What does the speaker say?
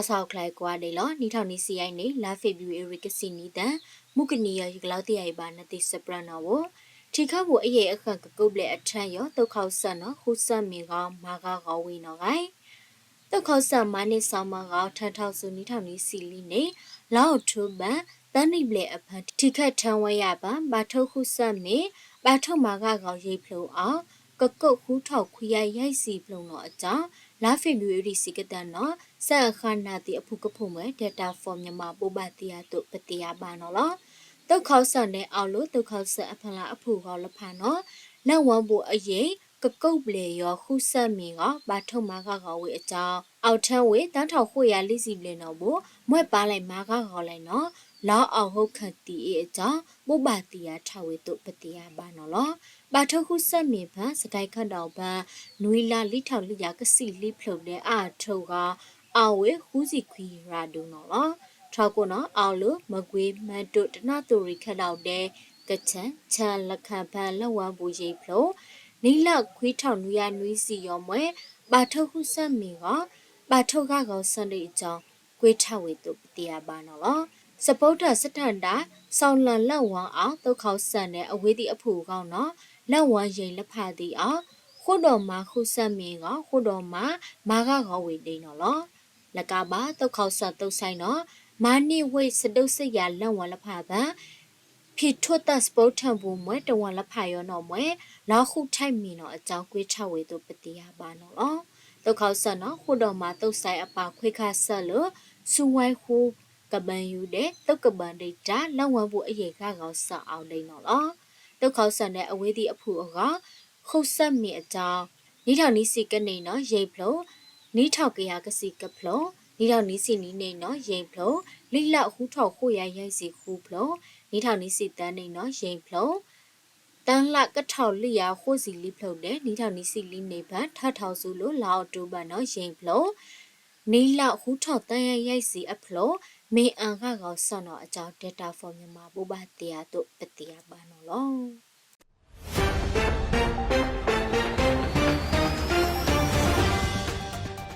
ဆောက်ခလိုက်ကွာလေလောနီထောင်နီစီအိုင်နေလာဖေဗျူအေရီကစီနီတန်မုကနီယရကလောက်တရပါနတိစပရနောဝထိခဘူးအရေးအခန့်ကကုတ်လေအထန်ရောတုတ်ခေါဆန်နော်ခုဆန်မီကမာကကောဝီနော်ဂိုင်တုတ်ခေါဆန်မနိဆောင်မကထန်ထောက်စုနီထောင်နီစီလီနေလောက်ထုပန်တန်နိပလေအဖန်ထိခတ်ထန်ဝဲရပါဘာထုတ်ခုဆန်မီဘာထုတ်မာကကောရိတ်ဖလို့အောင်ကကုတ်ခူးထောက်ခွေရိုက်စီဖလုံတော့အကြောင်းလာဖေဗျူရီစီကတန်နော်ဆက်အခါနာတိအဖုကဖုမဲ data form မြန်မာပိုပါတီယာတို့ပတိယာပါနော်လောတုတ်ခေါဆန်တဲ့အောက်လို့တုတ်ခေါဆန်အဖလာအဖုကောလဖာနော်လက်ဝမ်းဘူအရေးကကုတ်ပလေရောခုဆက်မီကဘာထုံမာကကောဝေအကြောင်းအောက်ထန်းဝေတန်းထောက်ခွေရလိစီပလေနော်ဘူမွဲ့ပါလိုက်မာကကောလိုက်နော်လောက်အောင်ဟုတ်ခတ်တီအကြောင်းပိုပါတီယာထဝေတို့ပတိယာပါနော်လောဘာထုတ်ခုဆက်မီဖန်စကိုက်ခတ်တော်ပန်နွေလာလိထောက်လိယာကစီလိဖလုံတဲ့အာထုတ်ကအော်ဝေဟူးစီခွီရာဒုံနော်လောထောက်ကိုနော်အော်လို့မကွေးမတ်တို့တနတူရီခက်တော့တဲ့ကချန်ချန်လက်ခံဖန်လက်ဝမ်းပူရိဖလို့နီလောက်ခွေးထောက်နွေရနွေးစီရောမွဲဘာထုတ်ခုဆက်မီကဘာထုတ်ကကောစန်တဲ့အကြောင်းကွေးထဝေတို့တရားပါနော်လောစပုတ်တစတန်တာဆောင်းလန်လက်ဝမ်းအောင်တုတ်ခေါဆန်တဲ့အဝေးတီအဖူကောင်းနော်လက်ဝမ်းရင်လက်ဖာတီအောင်ခုတော်မှာခုဆက်မီကခုတော်မှာမာကကောဝေတိန်နော်လောလကပါတုတ်ခေါဆန်တုတ်ဆိုင်နော်မာနိဝိစတုတ်စရလက်ဝမ်းလက်ဖာပန်ဖိထွတ်တစပုတ်ထံဘူးမွဲတဝန်လက်ဖာရောနော်မွဲလောက်ခုထိုက်မီနော်အကြောင်းကွေးချဝေတို့ပတိယပါနော်လောတုတ်ခေါဆန်နော်ခုတော်မှာတုတ်ဆိုင်အပါခွေခါဆက်လို့စူဝိုင်းခုကပန်ယူတဲ့တုတ်ကပန်ဒိတာလက်ဝမ်းဘူးအရေးကကောဆအောင်လိမ့်နော်လောတုတ်ခေါဆန်တဲ့အဝေးတီအဖူကခုတ်ဆက်မီအကြောင်းနီထောင်နီစီကနေနော်ရိတ်ဖလို့နီထောက်ကရကစီကဖလို့နီထောင်နီစီနီနေနော်ရိတ်ဖလို့လိလောက်ဟူထောက်ခိုရရိုက်စီခူဖလို့နီထောင်နီစီတန်းနေနော်ရိတ်ဖလို့တန်းလကထောက်လျာခိုစီလိဖလို့တဲ့နီထောင်နီစီလိနေပန်ထထောက်စုလို့လောက်တူပန်နော်ရိတ်ဖလို့နီလောက်ဟူထောက်တန်းရိုက်စီအဖလို့မေအန်ကကောဆောင်းတော့အကြောင်း data form မြန်မာပို့ပါတရားတို့ပတိယပါနော်လော